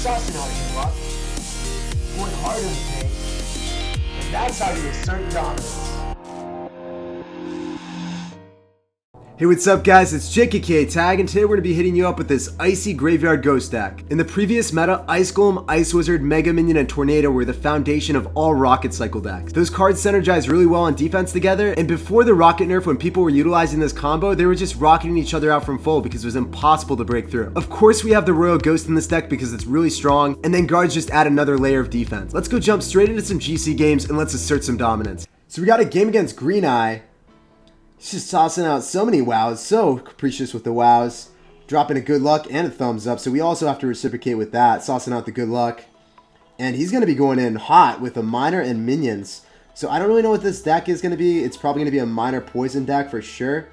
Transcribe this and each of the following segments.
sussing how you luck, going hard in the paint, and that's how you assert dominance. Hey, what's up guys, it's SirTagCR, and today we're going to be hitting you up with this Icy Graveyard Ghost deck. In the previous meta, Icegolem, Ice Wizard, Mega Minion, and Tornado were the foundation of all Rocket Cycle decks. Those cards synergize really well on defense together, and before the Rocket nerf, when people were utilizing this combo, they were just rocketing each other out from full because it was impossible to break through. Of course, we have the Royal Ghost in this deck because it's really strong, and then guards just add another layer of defense. Let's go jump straight into some GC games and let's assert some dominance. So we got a game against Green Eye. He's just tossing out so many wows, so capricious with the wows. Dropping a good luck and a thumbs up, so we also have to reciprocate with that, tossing out the good luck. And he's going to be going in hot with a miner and minions. So I don't really know what this deck is going to be. It's probably going to be a miner poison deck for sure.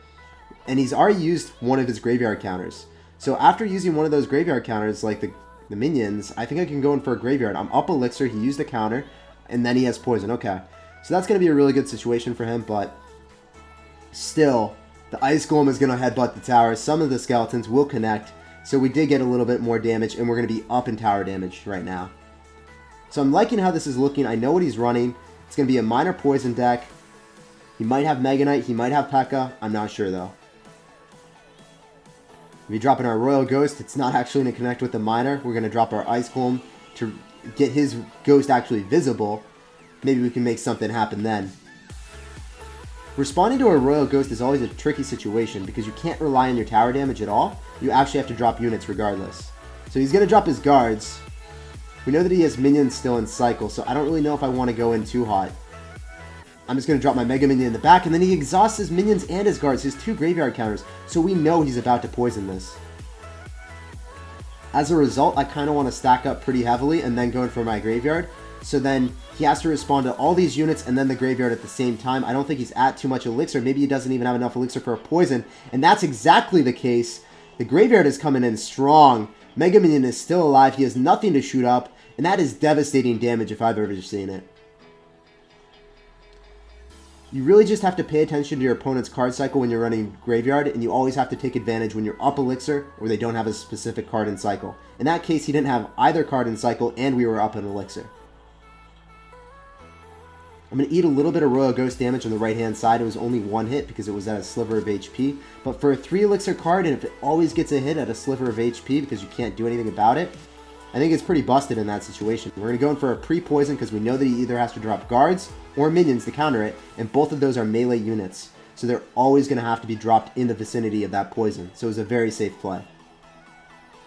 And he's already used one of his graveyard counters. So after using one of those graveyard counters, like the minions, I think I can go in for a graveyard. I'm up elixir, he used a counter, and then he has poison. Okay, so that's going to be a really good situation for him, but still, the Ice Golem is going to headbutt the tower. Some of the skeletons will connect, so we did get a little bit more damage, and we're going to be up in tower damage right now. So I'm liking how this is looking. I know what he's running. It's going to be a minor poison deck. He might have Mega Knight. He might have P.E.K.K.A. I'm not sure, though. We're dropping our Royal Ghost. It's not actually going to connect with the miner. We're going to drop our Ice Golem to get his ghost actually visible. Maybe we can make something happen then. Responding to a Royal Ghost is always a tricky situation because you can't rely on your tower damage at all. You actually have to drop units regardless. So he's going to drop his guards. We know that he has minions still in cycle, so I don't really know if I want to go in too hot. I'm just going to drop my Mega Minion in the back, and then he exhausts his minions and his guards, his two graveyard counters, so we know he's about to poison this. As a result, I kind of want to stack up pretty heavily and then go in for my graveyard. So then he has to respond to all these units and then the graveyard at the same time. I don't think he's at too much elixir. Maybe he doesn't even have enough elixir for a poison. And that's exactly the case. The graveyard is coming in strong. Mega Minion is still alive. He has nothing to shoot up. And that is devastating damage if I've ever seen it. You really just have to pay attention to your opponent's card cycle when you're running graveyard. And you always have to take advantage when you're up elixir or they don't have a specific card in cycle. In that case, he didn't have either card in cycle and we were up in elixir. I'm going to eat a little bit of Royal Ghost damage on the right-hand side. It was only one hit because it was at a sliver of HP. But for a 3 elixir card, and if it always gets a hit at a sliver of HP because you can't do anything about it, I think it's pretty busted in that situation. We're going to go in for a pre-poison because we know that he either has to drop guards or minions to counter it, and both of those are melee units. So they're always going to have to be dropped in the vicinity of that poison. So it was a very safe play.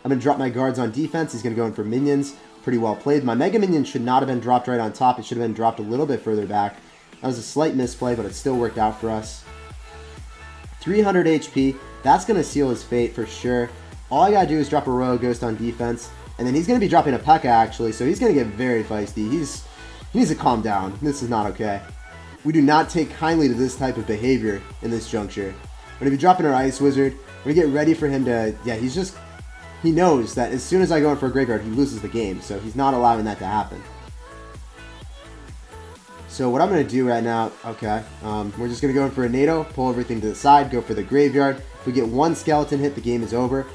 I'm going to drop my guards on defense. He's going to go in for minions. Pretty well played. My Mega Minion should not have been dropped right on top. It should have been dropped a little bit further back. That was a slight misplay, but it still worked out for us. 300 HP. That's going to seal his fate for sure. All I got to do is drop a Royal Ghost on defense. And then he's going to be dropping a P.E.K.K.A. actually, so he's going to get very feisty. He needs to calm down. This is not okay. We do not take kindly to this type of behavior in this juncture. We're going to be dropping our Ice Wizard. We're going to get ready for him to... Yeah, he knows that as soon as I go in for a graveyard, he loses the game, so he's not allowing that to happen. So what I'm going to do right now, okay, we're just going to go in for a NATO, pull everything to the side, go for the graveyard. If we get one skeleton hit, the game is over.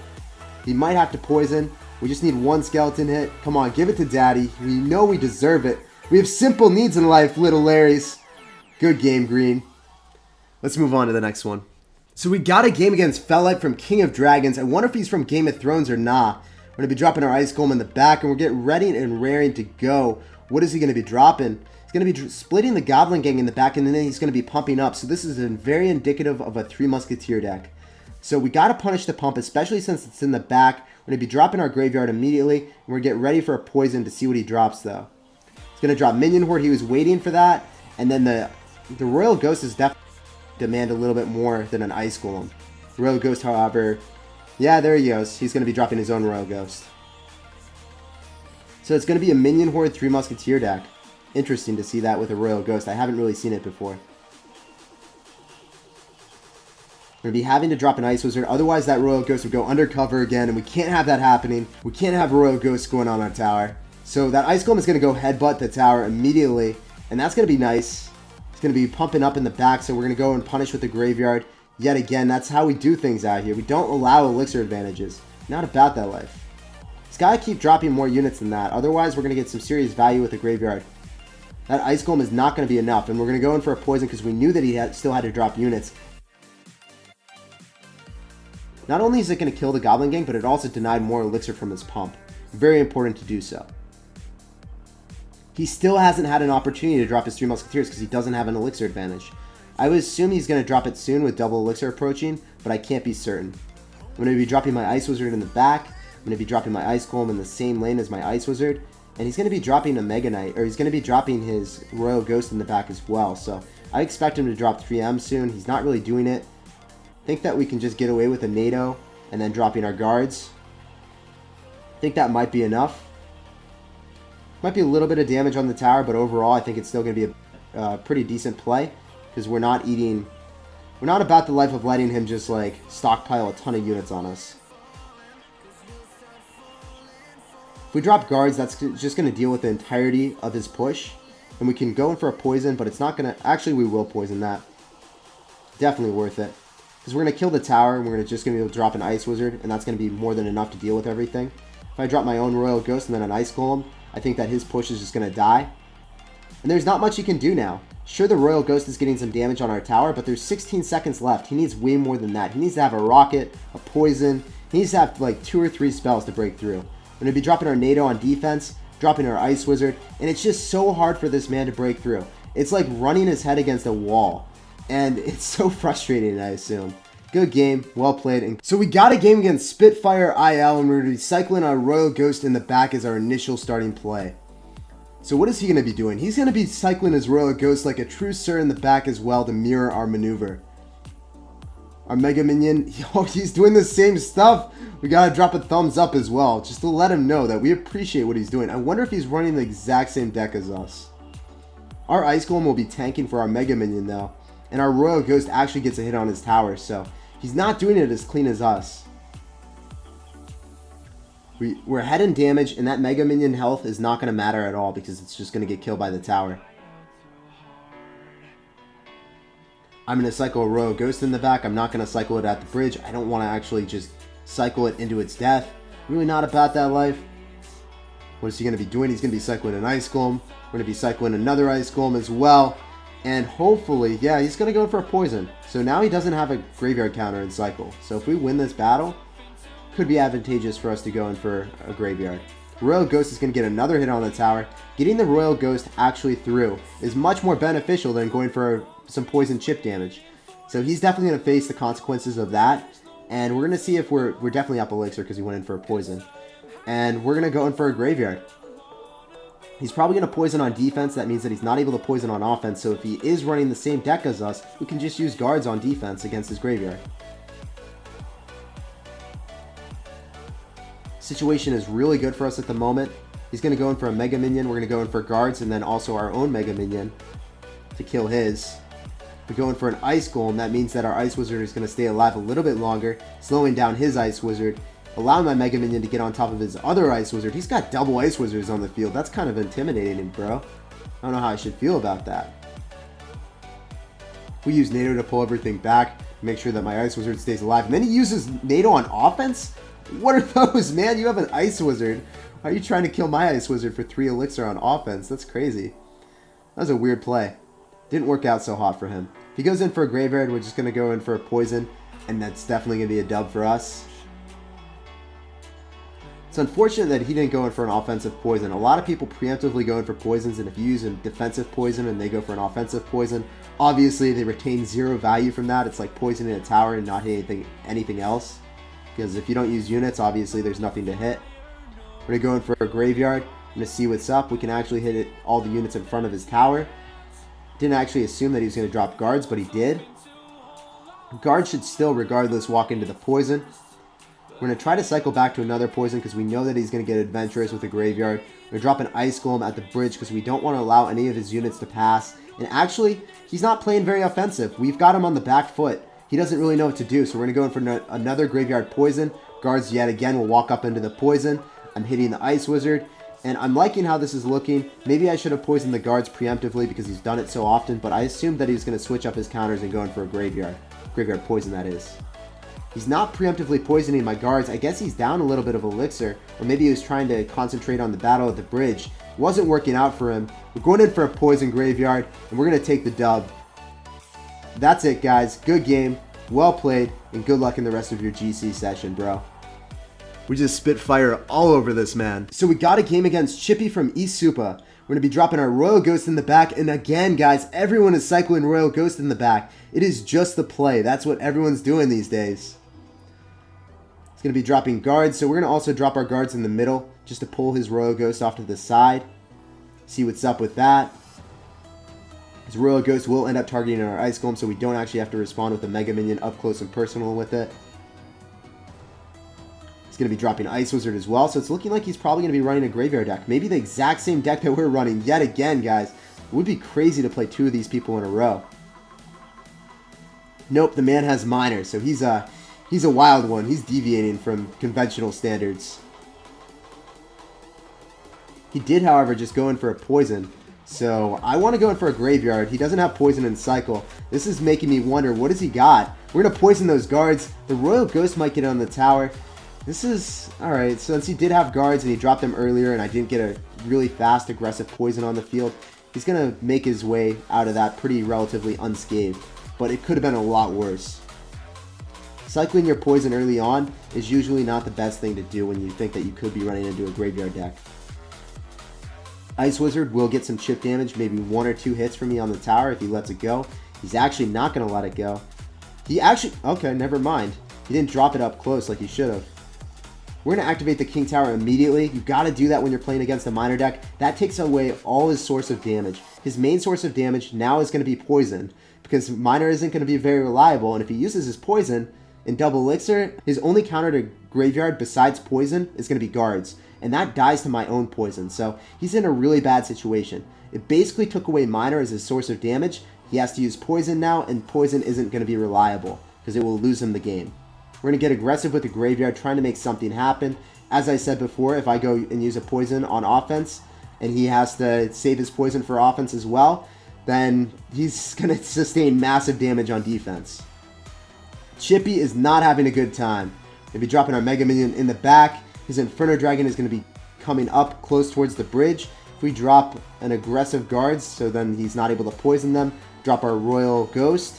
He might have to poison. We just need one skeleton hit. Come on, give it to Daddy. We know we deserve it. We have simple needs in life, little Larrys. Good game, Green. Let's move on to the next one. So we got a game against Fellite from King of Dragons. I wonder if he's from Game of Thrones or not. We're going to be dropping our Ice Golem in the back, and we're getting ready and raring to go. What is he going to be dropping? He's going to be splitting the Goblin Gang in the back, and then he's going to be pumping up. So this is very indicative of a 3 Musketeer deck. So we got to punish the pump, especially since it's in the back. We're going to be dropping our Graveyard immediately, and we're going to get ready for a poison to see what he drops, though. He's going to drop Minion Horde. He was waiting for that, and then the Royal Ghost is definitely demand a little bit more than an Ice Golem. Royal Ghost, however, yeah, there he goes. He's going to be dropping his own Royal Ghost. So it's going to be a Minion Horde 3 Musketeer deck. Interesting to see that with a Royal Ghost. I haven't really seen it before. We're going to be having to drop an Ice Wizard, otherwise that Royal Ghost would go undercover again, and we can't have that happening. We can't have Royal Ghosts going on our tower. So that Ice Golem is going to go headbutt the tower immediately, and that's going to be nice. Going to be pumping up in the back, so we're going to go and punish with the graveyard. Yet again, that's how we do things out here. We don't allow elixir advantages. Not about that life. He's got to keep dropping more units than that. Otherwise, we're going to get some serious value with the graveyard. That ice golem is not going to be enough. And we're going to go in for a poison because we knew that he still had to drop units. Not only is it going to kill the goblin gang, but it also denied more elixir from his pump. Very important to do so. He still hasn't had an opportunity to drop his 3 musketeers because he doesn't have an elixir advantage. I would assume he's going to drop it soon with double elixir approaching, but I can't be certain. I'm going to be dropping my ice wizard in the back. I'm going to be dropping my ice golem in the same lane as my ice wizard. And he's going to be dropping a mega knight, or he's going to be dropping his royal ghost in the back as well. So I expect him to drop 3M soon. He's not really doing it. I think that we can just get away with a NATO and then dropping our guards. I think that might be enough. Might be a little bit of damage on the tower, but overall I think it's still going to be a pretty decent play because we're not about the life of letting him just like stockpile a ton of units on us. If we drop guards, that's just going to deal with the entirety of his push. And we can go in for a poison, but it's not going to... Actually, we will poison that. Definitely worth it. Because we're going to kill the tower, and we're just going to be able to drop an ice wizard, and that's going to be more than enough to deal with everything. If I drop my own royal ghost and then an ice golem, I think that his push is just going to die. And there's not much he can do now. Sure, the royal ghost is getting some damage on our tower, but there's 16 seconds left. He needs way more than that. He needs to have a rocket, a poison. He needs to have like 2 or 3 spells to break through. We're going to be dropping our NATO on defense, dropping our ice wizard, and it's just so hard for this man to break through. It's like running his head against a wall, and it's so frustrating, I assume. Good game, well played. And so we got a game against Spitfire IL, and we're going to be cycling our royal ghost in the back as our initial starting play. So what is he going to be doing? He's going to be cycling his royal ghost like a true sir in the back as well to mirror our maneuver. Our mega minion, he's doing the same stuff. We gotta drop a thumbs up as well, just to let him know that we appreciate what he's doing. I wonder if he's running the exact same deck as us. Our ice golem will be tanking for our mega minion though, and our royal ghost actually gets a hit on his tower, so he's not doing it as clean as us. We're ahead in damage, and that mega minion health is not gonna matter at all because it's just gonna get killed by the tower. I'm going to cycle a royal ghost in the back. I'm not going to cycle it at the bridge. I don't want to actually just cycle it into its death. Really not about that life. What is he going to be doing? He's going to be cycling an ice golem. We're going to be cycling another ice golem as well. And hopefully, yeah, he's going to go for a poison. So now he doesn't have a graveyard counter in cycle. So if we win this battle, could be advantageous for us to go in for a graveyard. Royal Ghost is going to get another hit on the tower. Getting the Royal Ghost actually through is much more beneficial than going for some poison chip damage. So he's definitely going to face the consequences of that. And we're going to see if we're definitely up elixir because he went in for a poison. And we're going to go in for a graveyard. He's probably going to poison on defense. That means that he's not able to poison on offense. So if he is running the same deck as us, we can just use guards on defense against his graveyard. Situation is really good for us at the moment. He's going to go in for a mega minion. We're going to go in for guards and then also our own mega minion to kill his. We go in for an ice golem. That means that our ice wizard is going to stay alive a little bit longer, slowing down his ice wizard, allowing my mega minion to get on top of his other ice wizard. He's got double ice wizards on the field. That's kind of intimidating, bro. I don't know how I should feel about that. We use NATO to pull everything back, make sure that my ice wizard stays alive, and then he uses NATO on offense? What are those, man? You have an ice wizard. Why are you trying to kill my ice wizard for 3 elixir on offense? That's crazy. That was a weird play. Didn't work out so hot for him. If he goes in for a graveyard, we're just going to go in for a poison, and that's definitely going to be a dub for us. It's unfortunate that he didn't go in for an offensive poison. A lot of people preemptively go in for poisons, and if you use a defensive poison and they go for an offensive poison, obviously they retain 0 value from that. It's like poisoning a tower and not hitting anything else. Because if you don't use units, obviously there's nothing to hit. We're going to go in for a graveyard. I'm going to see what's up. We can actually hit all the units in front of his tower. Didn't actually assume that he was going to drop guards, but he did. Guards should still, regardless, walk into the poison. We're going to try to cycle back to another poison because we know that he's going to get adventurous with a graveyard. We're going to drop an ice golem at the bridge because we don't want to allow any of his units to pass. And actually, he's not playing very offensive. We've got him on the back foot. He doesn't really know what to do, so we're going to go in for another graveyard poison. Guards yet again will walk up into the poison. I'm hitting the ice wizard, and I'm liking how this is looking. Maybe I should have poisoned the guards preemptively because he's done it so often, but I assumed that he was going to switch up his counters and go in for a graveyard. Graveyard poison, that is. He's not preemptively poisoning my guards. I guess he's down a little bit of elixir, or maybe he was trying to concentrate on the battle at the bridge. It wasn't working out for him. We're going in for a poison graveyard, and we're going to take the dub. That's it, guys. Good game, well played, and good luck in the rest of your GC session, bro. We just spit fire all over this man. So we got a game against Chippy from East Supa. We're going to be dropping our Royal Ghost in the back. And again, guys, everyone is cycling Royal Ghost in the back. It is just the play. That's what everyone's doing these days. It's going to be dropping guards. So we're going to also drop our guards in the middle just to pull his Royal Ghost off to the side. See what's up with that. His Royal Ghost will end up targeting our Ice Golem, so we don't actually have to respond with a Mega Minion up close and personal with it. Going to be dropping Ice Wizard as well, so it's looking like he's probably going to be running a graveyard deck. Maybe the exact same deck that we're running yet again, guys. It would be crazy to play two of these people in a row. Nope, the man has minor, so he's a wild one. He's deviating from conventional standards. He did, however, just go in for a poison, so I want to go in for a graveyard. He doesn't have poison in cycle. This is making me wonder, what has he got? We're going to poison those guards. The Royal Ghost might get on the tower. This is, alright, since he did have guards and he dropped them earlier and I didn't get a really fast, aggressive poison on the field, he's going to make his way out of that pretty relatively unscathed. But it could have been a lot worse. Cycling your poison early on is usually not the best thing to do when you think that you could be running into a graveyard deck. Ice Wizard will get some chip damage, maybe 1 or 2 hits from me on the tower if he lets it go. He's actually not going to let it go. He actually, okay, never mind. He didn't drop it up close like he should have. We're going to activate the King Tower immediately. You got to do that when you're playing against a minor deck. That takes away all his source of damage. His main source of damage now is going to be poison, because minor isn't going to be very reliable, and if he uses his poison in double elixir, his only counter to graveyard besides poison is going to be guards, and that dies to my own poison, so he's in a really bad situation. It basically took away minor as his source of damage. He has to use poison now, and poison isn't going to be reliable, because it will lose him the game. We're going to get aggressive with the graveyard, trying to make something happen. As I said before, if I go and use a poison on offense, and he has to save his poison for offense as well, then he's going to sustain massive damage on defense. Chippy is not having a good time. We'll be dropping our Mega Minion in the back. His Inferno Dragon is going to be coming up close towards the bridge. If we drop an aggressive guards, so then he's not able to poison them, drop our Royal Ghost,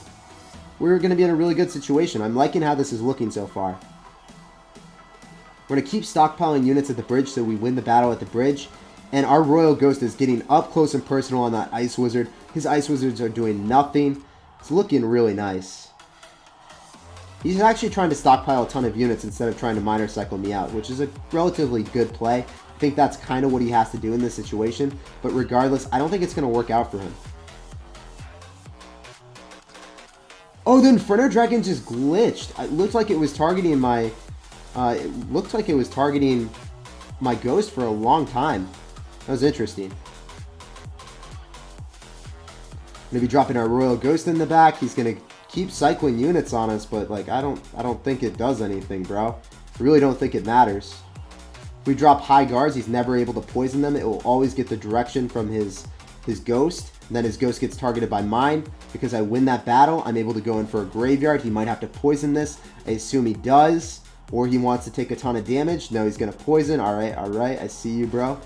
we're going to be in a really good situation. I'm liking how this is looking so far. We're going to keep stockpiling units at the bridge so we win the battle at the bridge. And our Royal Ghost is getting up close and personal on that Ice Wizard. His Ice Wizards are doing nothing. It's looking really nice. He's actually trying to stockpile a ton of units instead of trying to minor cycle me out, which is a relatively good play. I think that's kind of what he has to do in this situation. But regardless, I don't think it's going to work out for him. Oh, the Inferno Dragon just glitched. It looked like it was targeting my... my Ghost for a long time. That was interesting. Going to be dropping our Royal Ghost in the back. He's going to keep cycling units on us, but like I don't think it does anything, bro. I really don't think it matters. If we drop high guards, he's never able to poison them. It will always get the direction from his Ghost. And then his Ghost gets targeted by mine. Because I win that battle, I'm able to go in for a graveyard. He might have to poison this. I assume he does. Or he wants to take a ton of damage. No, he's going to poison. Alright, I see you, bro.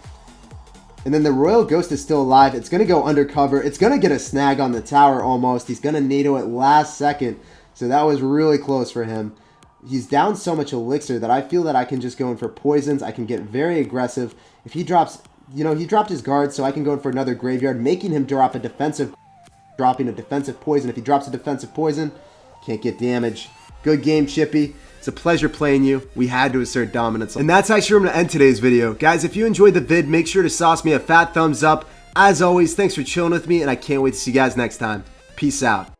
And then the Royal Ghost is still alive. It's going to go undercover. It's going to get a snag on the tower almost. He's going to NATO at last second. So that was really close for him. He's down so much elixir that I feel that I can just go in for poisons. I can get very aggressive. If he drops... You know, he dropped his guard, so I can go in for another graveyard, making him drop a defensive... Dropping a defensive poison. If he drops a defensive poison, can't get damage. Good game, Chippy. It's a pleasure playing you. We had to assert dominance. And that's actually where I'm going to end today's video. Guys, if you enjoyed the vid, make sure to sauce me a fat thumbs up. As always, thanks for chilling with me, and I can't wait to see you guys next time. Peace out.